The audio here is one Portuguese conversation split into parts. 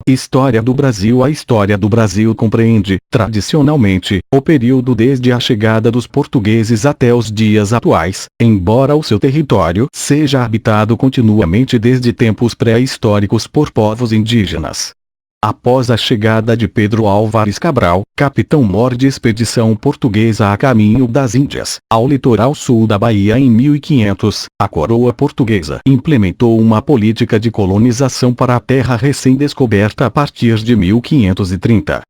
História do Brasil. A história do Brasil compreende, tradicionalmente, o período desde a chegada dos portugueses até os dias atuais, embora o seu território seja habitado continuamente desde tempos pré-históricos por povos indígenas. Após a chegada de Pedro Álvares Cabral, capitão-mor de expedição portuguesa a caminho das Índias, ao litoral sul da Bahia em 1500, a coroa portuguesa implementou uma política de colonização para a terra recém-descoberta a partir de 1530.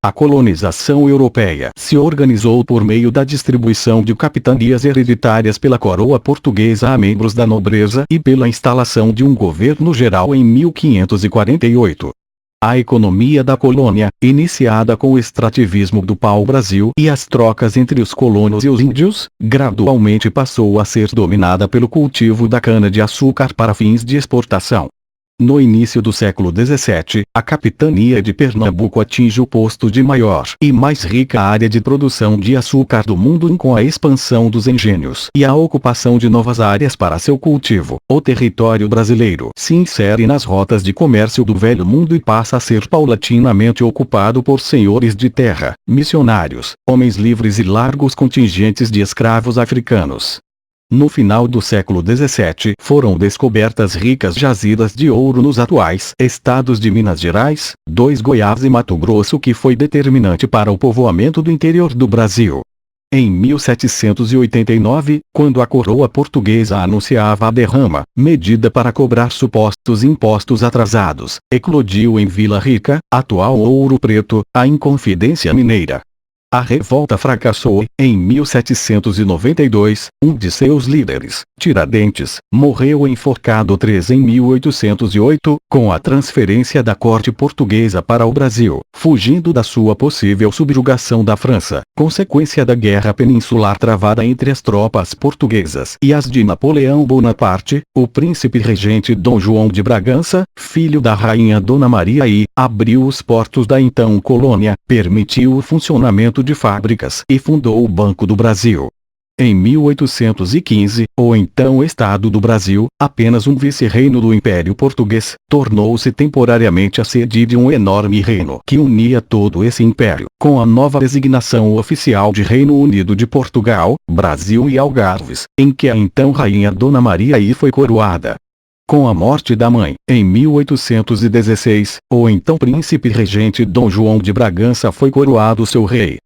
A colonização europeia se organizou por meio da distribuição de capitanias hereditárias pela coroa portuguesa a membros da nobreza e pela instalação de um governo geral em 1548. A economia da colônia, iniciada com o extrativismo do pau-brasil e as trocas entre os colonos e os índios, gradualmente passou a ser dominada pelo cultivo da cana-de-açúcar para fins de exportação. No início do século XVII, a capitania de Pernambuco atinge o posto de maior e mais rica área de produção de açúcar do mundo com a expansão dos engenhos e a ocupação de novas áreas para seu cultivo. O território brasileiro se insere nas rotas de comércio do Velho Mundo e passa a ser paulatinamente ocupado por senhores de terra, missionários, homens livres e largos contingentes de escravos africanos. No final do século XVII foram descobertas ricas jazidas de ouro nos atuais estados de Minas Gerais, Goiás e Mato Grosso, que foi determinante para o povoamento do interior do Brasil. Em 1789, quando a coroa portuguesa anunciava a derrama, medida para cobrar supostos impostos atrasados, eclodiu em Vila Rica, atual Ouro Preto, a Inconfidência Mineira. A revolta fracassou e, em 1792, um de seus líderes, Tiradentes, morreu enforcado. Em 1808, com a transferência da corte portuguesa para o Brasil, fugindo da sua possível subjugação da França, consequência da guerra peninsular travada entre as tropas portuguesas e as de Napoleão Bonaparte, o príncipe regente Dom João de Bragança, filho da rainha Dona Maria I, abriu os portos da então colônia, permitiu o funcionamento de fábricas e fundou o Banco do Brasil. Em 1815, o então Estado do Brasil, apenas um vice-reino do Império Português, tornou-se temporariamente a sede de um enorme reino que unia todo esse império, com a nova designação oficial de Reino Unido de Portugal, Brasil e Algarves, em que a então rainha Dona Maria I foi coroada. Com a morte da mãe, em 1816, o então príncipe regente Dom João de Bragança foi coroado seu rei.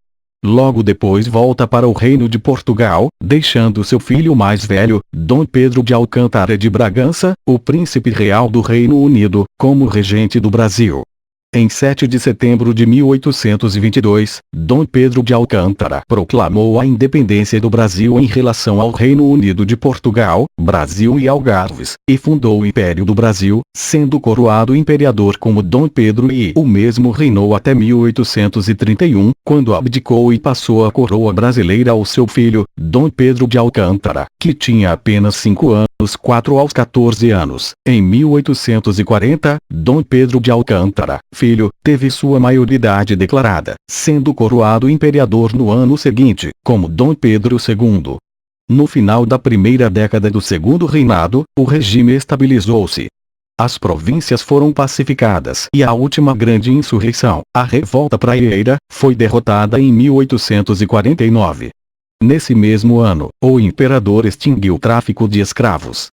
Logo depois volta para o Reino de Portugal, deixando seu filho mais velho, Dom Pedro de Alcântara de Bragança, o príncipe real do Reino Unido, como regente do Brasil. Em 7 de setembro de 1822, Dom Pedro de Alcântara proclamou a independência do Brasil em relação ao Reino Unido de Portugal, Brasil e Algarves, e fundou o Império do Brasil, sendo coroado imperador como Dom Pedro I. O mesmo reinou até 1831, quando abdicou e passou a coroa brasileira ao seu filho, Dom Pedro de Alcântara, que tinha apenas 5 anos. 4 aos 14 anos. Em 1840, Dom Pedro de Alcântara, filho, teve sua maioridade declarada, sendo coroado imperador no ano seguinte, como Dom Pedro II. No final da primeira década do segundo reinado, o regime estabilizou-se. As províncias foram pacificadas e a última grande insurreição, a Revolta Praieira, foi derrotada em 1849. Nesse mesmo ano, o imperador extinguiu o tráfico de escravos.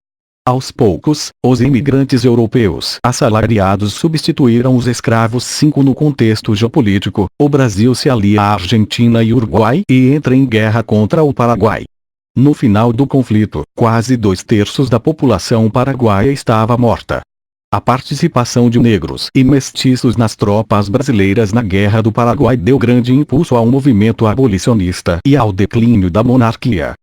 Aos poucos, os imigrantes europeus assalariados substituíram os escravos. No contexto geopolítico, o Brasil se alia à Argentina e Uruguai e entra em guerra contra o Paraguai. No final do conflito, quase 2/3 da população paraguaia estava morta. A participação de negros e mestiços nas tropas brasileiras na Guerra do Paraguai deu grande impulso ao movimento abolicionista e ao declínio da monarquia.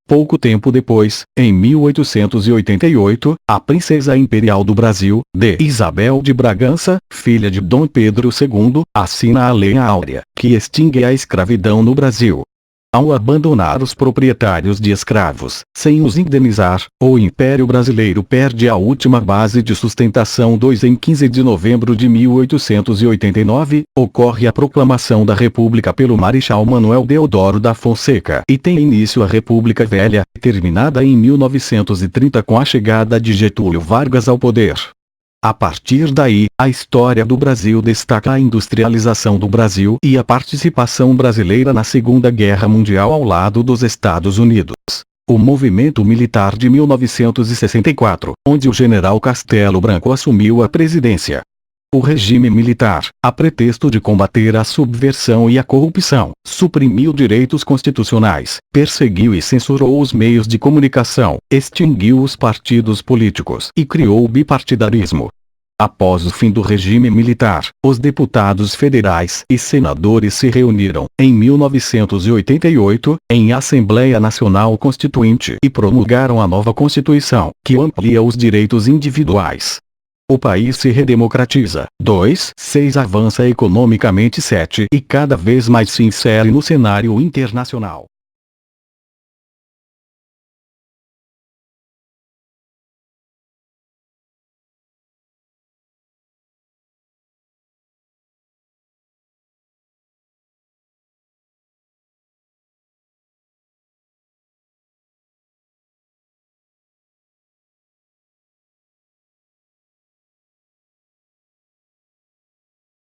Pouco tempo depois, em 1888, a princesa imperial do Brasil, Isabel de Bragança, filha de Dom Pedro II, assina a Lei Áurea, que extingue a escravidão no Brasil. Ao abandonar os proprietários de escravos, sem os indenizar, o Império Brasileiro perde a última base de sustentação. Em 15 de novembro de 1889, ocorre a proclamação da República pelo Marechal Manuel Deodoro da Fonseca e tem início a República Velha, terminada em 1930 com a chegada de Getúlio Vargas ao poder. A partir daí, a história do Brasil destaca a industrialização do Brasil e a participação brasileira na Segunda Guerra Mundial ao lado dos Estados Unidos. O movimento militar de 1964, onde o general Castelo Branco assumiu a presidência. O regime militar, a pretexto de combater a subversão e a corrupção, suprimiu direitos constitucionais, perseguiu e censurou os meios de comunicação, extinguiu os partidos políticos e criou o bipartidarismo. Após o fim do regime militar, os deputados federais e senadores se reuniram, em 1988, em Assembleia Nacional Constituinte e promulgaram a nova Constituição, que amplia os direitos individuais. O país se redemocratiza. 2. 6. Avança economicamente. 7. E cada vez mais se insere no cenário internacional.